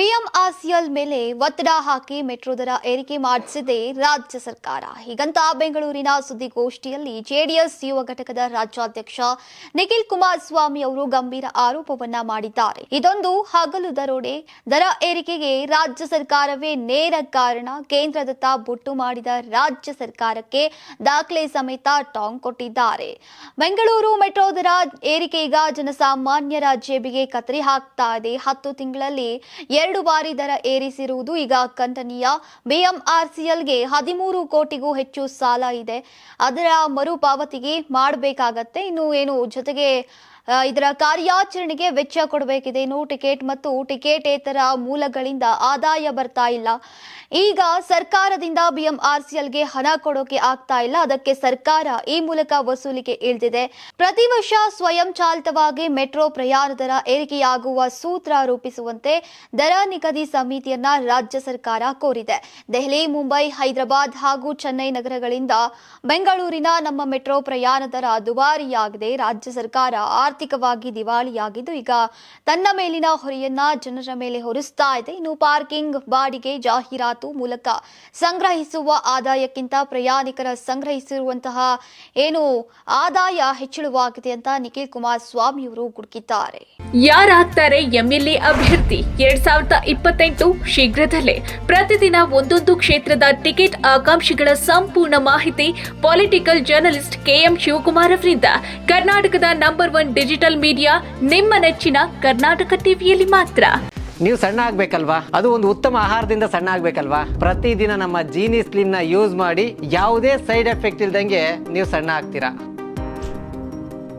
BMRCL ಮೇಲೆ ಒತ್ತಡ ಹಾಕಿ metro ದರ ಏರಿಕೆ ಮಾಡಿಸಿದೆ ರಾಜ್ಯ ಸರ್ಕಾರ. ಹೀಗಂತ ಬೆಂಗಳೂರಿನ ಸುದ್ದಿಗೋಷ್ಠಿಯಲ್ಲಿ ಜೆಡಿಎಸ್ ಯುವ ಘಟಕದ ರಾಜ್ಯಾಧ್ಯಕ್ಷ ನಿಖಿಲ್ ಕುಮಾರಸ್ವಾಮಿ ಅವರು ಗಂಭೀರ ಆರೋಪವನ್ನ ಮಾಡಿದ್ದಾರೆ. ಇದೊಂದು ಹಗಲು ದರೋಡೆ. ದರ ಏರಿಕೆಗೆ ರಾಜ್ಯ ಸರ್ಕಾರವೇ ನೇರ ಕಾರಣ. ಕೇಂದ್ರದತ್ತ ಬೊಟ್ಟು ಮಾಡಿದ ರಾಜ್ಯ ಸರ್ಕಾರಕ್ಕೆ ದಾಖಲೆ ಸಮೇತ ಟಾಂಗ್ ಕೊಟ್ಟಿದ್ದಾರೆ. ಬೆಂಗಳೂರು ಮೆಟ್ರೋ ದರ ಏರಿಕೆ ಈಗ ಜನಸಾಮಾನ್ಯರ ಜೇಬಿಗೆ ಕತ್ತರಿ ಹಾಕ್ತಾ ಇದೆ. 10 ತಿಂಗಳಲ್ಲಿ 2 ಬಾರಿ ದರ ಏರಿಸಿರುವುದು ಈಗ ಖಂಡನೀಯ. ಬಿಎಂಆರ್ಸಿಎಲ್ಗೆ 13 ಕೋಟಿಗೂ ಹೆಚ್ಚು ಸಾಲ ಇದೆ. ಅದರ ಮರುಪಾವತಿಗೆ ಮಾಡಬೇಕಾಗತ್ತೆ. ಇನ್ನು ಜೊತೆಗೆ ಇದರ ಕಾರ್ಯಾಚರಣೆಗೆ ವೆಚ್ಚ ಕೊಡಬೇಕಿದೆ. ಇನ್ನು ಟಿಕೆಟ್ ಮತ್ತು ಟಿಕೆಟೇತರ ಮೂಲಗಳಿಂದ ಆದಾಯ ಬರ್ತಾ ಇಲ್ಲ. ಈಗ ಸರ್ಕಾರದಿಂದ ಬಿಎಂಆರ್ಸಿಎಲ್ಗೆ ಹಣ ಕೊಡೋಕೆ ಆಗ್ತಾ ಇಲ್ಲ. ಅದಕ್ಕೆ ಸರ್ಕಾರ ಈ ಮೂಲಕ ವಸೂಲಿಗೆ ಇಳಿದಿದೆ. ಪ್ರತಿ ವರ್ಷ ಸ್ವಯಂ ಚಾಲಿತವಾಗಿ ಮೆಟ್ರೋ ಪ್ರಯಾಣ ದರ ಏರಿಕೆಯಾಗುವ ಸೂತ್ರ ರೂಪಿಸುವಂತೆ ದರ ನಿಗದಿ ಸಮಿತಿಯನ್ನ ರಾಜ್ಯ ಸರ್ಕಾರ ಕೋರಿದೆ. ದೆಹಲಿ, ಮುಂಬೈ, ಹೈದರಾಬಾದ್ ಹಾಗೂ ಚೆನ್ನೈ ನಗರಗಳಿಂದ ಬೆಂಗಳೂರಿನ ನಮ್ಮ ಮೆಟ್ರೋ ಪ್ರಯಾಣ ದರ ದುಬಾರಿಯಾಗಿದೆ. ರಾಜ್ಯ ಸರ್ಕಾರ ಆರ್ಥಿಕವಾಗಿ ದಿವಾಳಿಯಾಗಿದ್ದು ಈಗ ತನ್ನ ಮೇಲಿನ ಹೊರೆಯನ್ನ ಜನರ ಮೇಲೆ ಹೊರಿಸ್ತಾ ಇದೆ. ಇನ್ನು ಪಾರ್ಕಿಂಗ್, ಬಾಡಿಗೆ, ಜಾಹೀರಾತು ಮೂಲಕ ಸಂಗ್ರಹಿಸುವ ಆದಾಯಕ್ಕಿಂತ ಪ್ರಯಾಣಿಕರ ಸಂಗ್ರಹಿಸಿರುವಂತಹ ಆದಾಯ ಹೆಚ್ಚಳವಾಗಿದೆ ಅಂತ ನಿಖಿಲ್ ಕುಮಾರಸ್ವಾಮಿ ಅವರು ಗುಡುಕಿದ್ದಾರೆ. ಯಾರಾಗ್ತಾರೆ ಎಂಎಲ್ಎ ಅಭ್ಯರ್ಥಿ 2028 ಶೀಘ್ರದಲ್ಲೇ. ಪ್ರತಿದಿನ ಒಂದೊಂದು ಕ್ಷೇತ್ರದ ಟಿಕೆಟ್ ಆಕಾಂಕ್ಷಿಗಳ ಸಂಪೂರ್ಣ ಮಾಹಿತಿ ಪೊಲಿಟಿಕಲ್ ಜರ್ನಲಿಸ್ಟ್ ಕೆಎಂ ಶಿವಕುಮಾರ್ ಅವರಿಂದ. ಕರ್ನಾಟಕದ ನಂಬರ್ 1 ಡಿಜಿಟಲ್ ಮೀಡಿಯಾ ನಿಮ್ಮ ನೆಚ್ಚಿನ ಕರ್ನಾಟಕ ಟಿವಿಯಲ್ಲಿ ಮಾತ್ರ. ನೀವು ಸಣ್ಣ ಆಗ್ಬೇಕಲ್ವಾ? ಅದು ಒಂದು ಉತ್ತಮ ಆಹಾರದಿಂದ ಸಣ್ಣ ಆಗ್ಬೇಕಲ್ವಾ? ಪ್ರತಿದಿನ ನಮ್ಮ ಜೀನಿ ಸ್ಲಿಮ್ ನ ಯೂಸ್ ಮಾಡಿ ಯಾವುದೇ ಸೈಡ್ ಎಫೆಕ್ಟ್ ಇಲ್ದಂಗೆ ನೀವು ಸಣ್ಣ ಆಗ್ತೀರಾ.